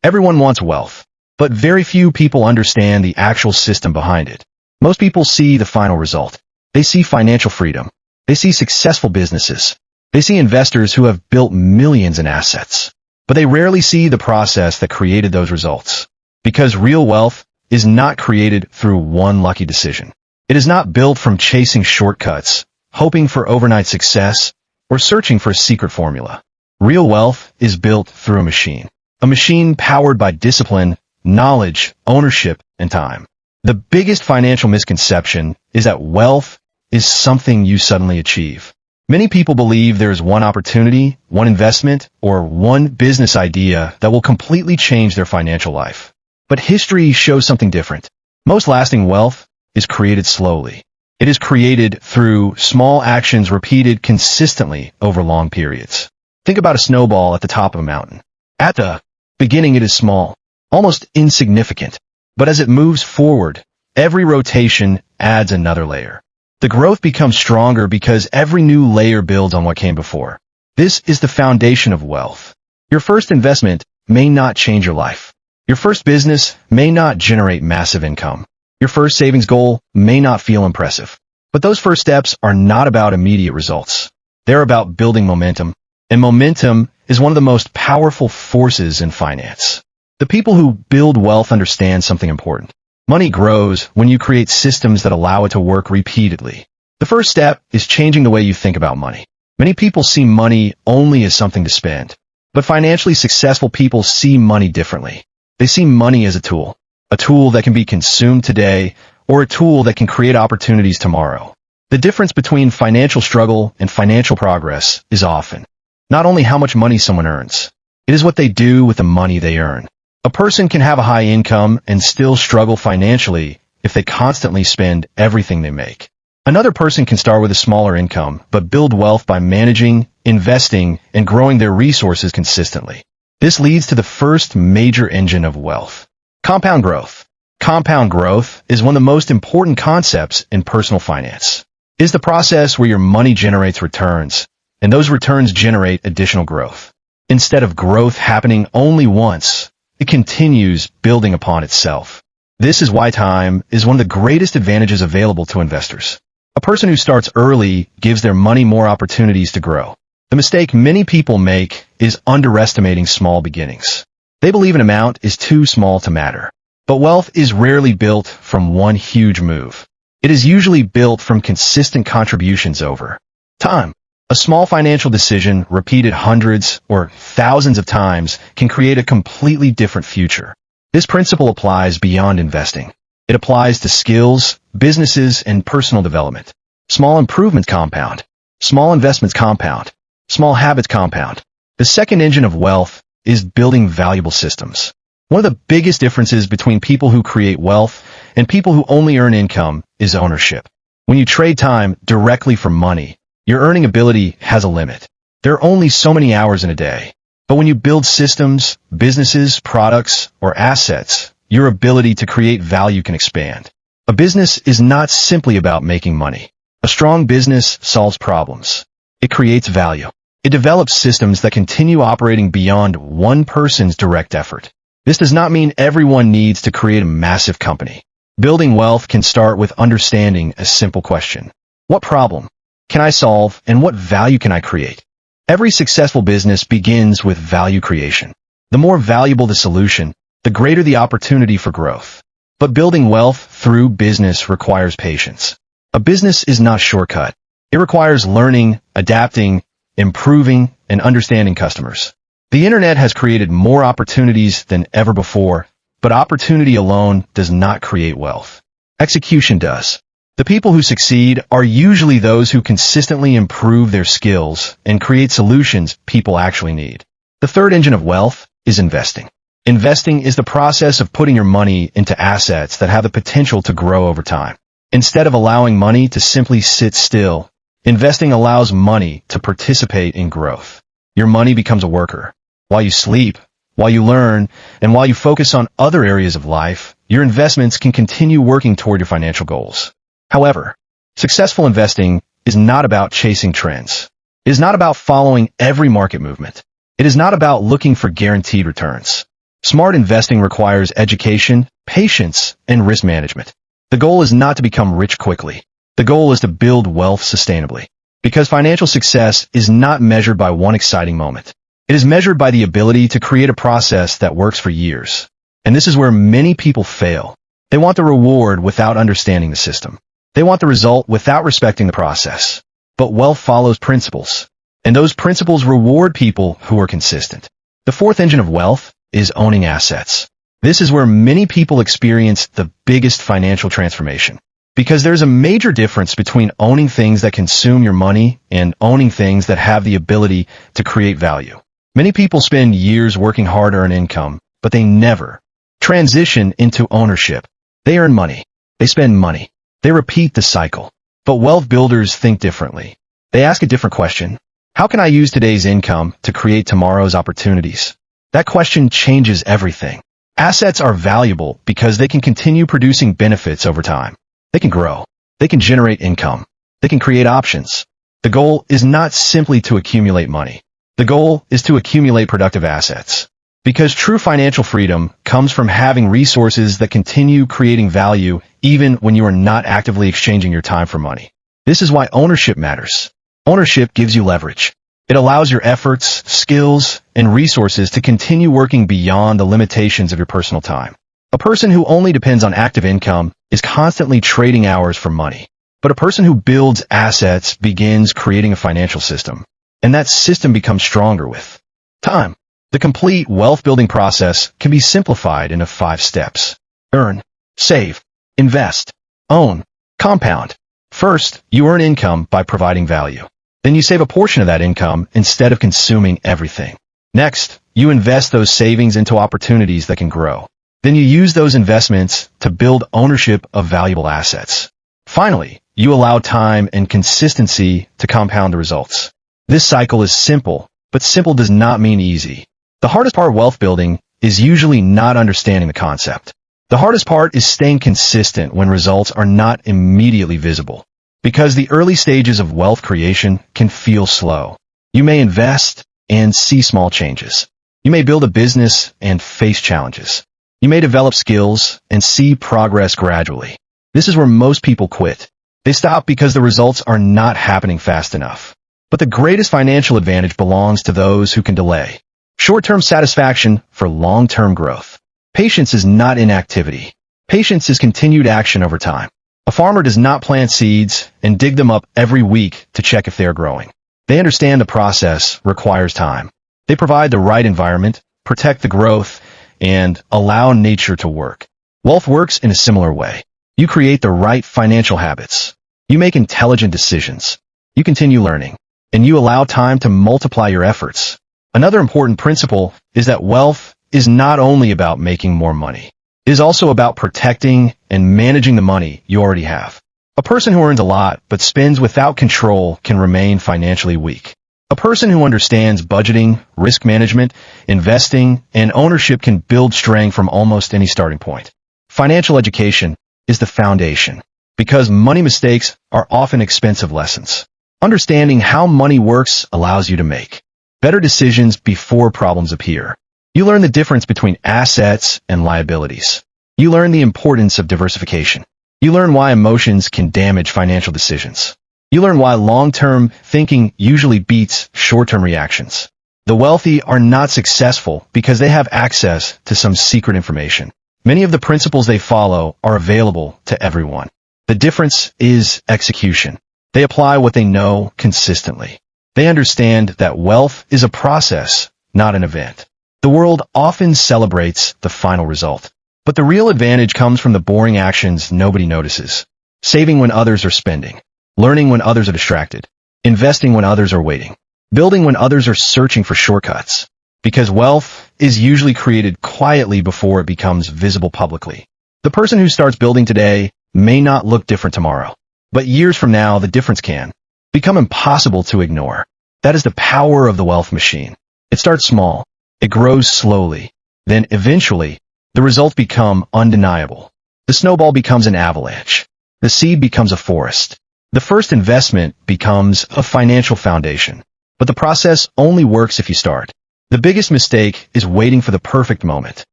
Everyone wants wealth, but very few people understand the actual system behind it. Most people see the final result. They see financial freedom. They see successful businesses. They see investors who have built millions in assets. But they rarely see the process that created those results. Because real wealth is not created through one lucky decision. It is not built from chasing shortcuts, hoping for overnight success, or searching for a secret formula. Real wealth is built through a machine powered by discipline, knowledge, ownership, and time. The biggest financial misconception is that wealth is something you suddenly achieve. Many people believe there is one opportunity, one investment, or one business idea that will completely change their financial life. But history shows something different. Most lasting wealth is created slowly. It is created through small actions repeated consistently over long periods. Think about a snowball at the top of a mountain. At the beginning, it is small, almost insignificant. But as it moves forward, every rotation adds another layer. The growth becomes stronger because every new layer builds on what came before. This is the foundation of wealth. Your first investment may not change your life. Your first business may not generate massive income. Your first savings goal may not feel impressive. But those first steps are not about immediate results. They're about building momentum. And momentum is one of the most powerful forces in finance. The people who build wealth understand something important. Money grows when you create systems that allow it to work repeatedly. The first step is changing the way you think about money. Many people see money only as something to spend. But financially successful people see money differently. They see money as a tool that can be consumed today, or a tool that can create opportunities tomorrow. The difference between financial struggle and financial progress is often not only how much money someone earns, it is what they do with the money they earn. A person can have a high income and still struggle financially if they constantly spend everything they make. Another person can start with a smaller income but build wealth by managing, investing, and growing their resources consistently. This leads to the first major engine of wealth: compound growth. Compound growth is one of the most important concepts in personal finance. It is the process where your money generates returns, and those returns generate additional growth. Instead of growth happening only once, it continues building upon itself. This is why time is one of the greatest advantages available to investors. A person who starts early gives their money more opportunities to grow. The mistake many people make is underestimating small beginnings. They believe an amount is too small to matter. But wealth is rarely built from one huge move. It is usually built from consistent contributions over time. A small financial decision repeated hundreds or thousands of times can create a completely different future. This principle applies beyond investing. It applies to skills, businesses, and personal development. Small improvements compound. Small investments compound. Small habits compound. The second engine of wealth is building valuable systems. One of the biggest differences between people who create wealth and people who only earn income is ownership. When you trade time directly for money, your earning ability has a limit. There are only so many hours in a day. But when you build systems, businesses, products, or assets, your ability to create value can expand. A business is not simply about making money. A strong business solves problems. It creates value. It develops systems that continue operating beyond one person's direct effort. This does not mean everyone needs to create a massive company. Building wealth can start with understanding a simple question: what problem can I solve, and what value can I create? Every successful business begins with value creation. The more valuable the solution, the greater the opportunity for growth. But building wealth through business requires patience. A business is not a shortcut. It requires learning, adapting, improving, and understanding customers. The internet has created more opportunities than ever before, but opportunity alone does not create wealth. Execution does. The people who succeed are usually those who consistently improve their skills and create solutions people actually need. The third engine of wealth is investing. Investing is the process of putting your money into assets that have the potential to grow over time. Instead of allowing money to simply sit still, investing allows money to participate in growth. Your money becomes a worker. While you sleep, while you learn, and while you focus on other areas of life, your investments can continue working toward your financial goals. However, successful investing is not about chasing trends. It is not about following every market movement. It is not about looking for guaranteed returns. Smart investing requires education, patience, and risk management. The goal is not to become rich quickly. The goal is to build wealth sustainably. Because financial success is not measured by one exciting moment. It is measured by the ability to create a process that works for years. And this is where many people fail. They want the reward without understanding the system. They want the result without respecting the process. But wealth follows principles. And those principles reward people who are consistent. The fourth engine of wealth is owning assets. This is where many people experience the biggest financial transformation. Because there's a major difference between owning things that consume your money and owning things that have the ability to create value. Many people spend years working hard to earn income, but they never transition into ownership. They earn money. They spend money. They repeat the cycle. But wealth builders think differently. They ask a different question. How can I use today's income to create tomorrow's opportunities? That question changes everything. Assets are valuable because they can continue producing benefits over time. They can grow. They can generate income. They can create options. The goal is not simply to accumulate money. The goal is to accumulate productive assets. Because true financial freedom comes from having resources that continue creating value even when you are not actively exchanging your time for money. This is why ownership matters. Ownership gives you leverage. It allows your efforts, skills, and resources to continue working beyond the limitations of your personal time. A person who only depends on active income is constantly trading hours for money. But a person who builds assets begins creating a financial system. And that system becomes stronger with time. The complete wealth-building process can be simplified into 5 steps. Earn, save, invest, own, compound. First, you earn income by providing value. Then you save a portion of that income instead of consuming everything. Next, you invest those savings into opportunities that can grow. Then you use those investments to build ownership of valuable assets. Finally, you allow time and consistency to compound the results. This cycle is simple, but simple does not mean easy. The hardest part of wealth building is usually not understanding the concept. The hardest part is staying consistent when results are not immediately visible. Because the early stages of wealth creation can feel slow. You may invest and see small changes. You may build a business and face challenges. You may develop skills and see progress gradually. This is where most people quit. They stop because the results are not happening fast enough. But the greatest financial advantage belongs to those who can delay. Short-term satisfaction for long-term growth. Patience is not inactivity. Patience is continued action over time. A farmer does not plant seeds and dig them up every week to check if they are growing. They understand the process requires time. They provide the right environment, protect the growth, and allow nature to work. Wealth works in a similar way. You create the right financial habits. You make intelligent decisions. You continue learning. And you allow time to multiply your efforts. Another important principle is that wealth is not only about making more money. It is also about protecting and managing the money you already have. A person who earns a lot but spends without control can remain financially weak. A person who understands budgeting, risk management, investing, and ownership can build strength from almost any starting point. Financial education is the foundation, because money mistakes are often expensive lessons. Understanding how money works allows you to make better decisions before problems appear. You learn the difference between assets and liabilities. You learn the importance of diversification. You learn why emotions can damage financial decisions. You learn why long-term thinking usually beats short-term reactions. The wealthy are not successful because they have access to some secret information. Many of the principles they follow are available to everyone. The difference is execution. They apply what they know consistently. They understand that wealth is a process, not an event. The world often celebrates the final result. But the real advantage comes from the boring actions nobody notices. Saving when others are spending. Learning when others are distracted. Investing when others are waiting. Building when others are searching for shortcuts. Because wealth is usually created quietly before it becomes visible publicly. The person who starts building today may not look different tomorrow. But years from now, the difference can become impossible to ignore. That is the power of the wealth machine. It starts small. It grows slowly. Then eventually, the results become undeniable. The snowball becomes an avalanche. The seed becomes a forest. The first investment becomes a financial foundation. But the process only works if you start. The biggest mistake is waiting for the perfect moment.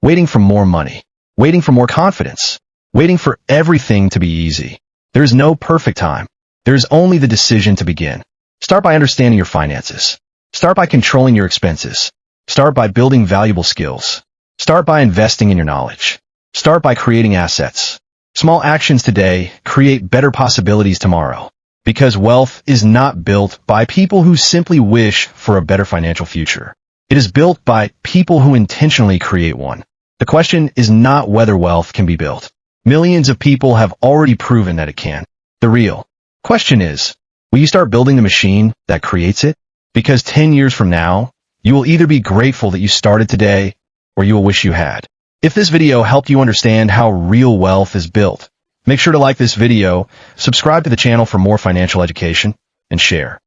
waiting for more money, waiting for more confidence, waiting for everything to be easy. There is no perfect time. There is only the decision to begin. Start by understanding your finances. Start by controlling your expenses. Start by building valuable skills. Start by investing in your knowledge. Start by creating assets. Small actions today create better possibilities tomorrow. Because wealth is not built by people who simply wish for a better financial future. It is built by people who intentionally create one. The question is not whether wealth can be built. Millions of people have already proven that it can. The real question is, will you start building the machine that creates it? Because 10 years from now, you will either be grateful that you started today, or you will wish you had. If this video helped you understand how real wealth is built, make sure to like this video, subscribe to the channel for more financial education, and share.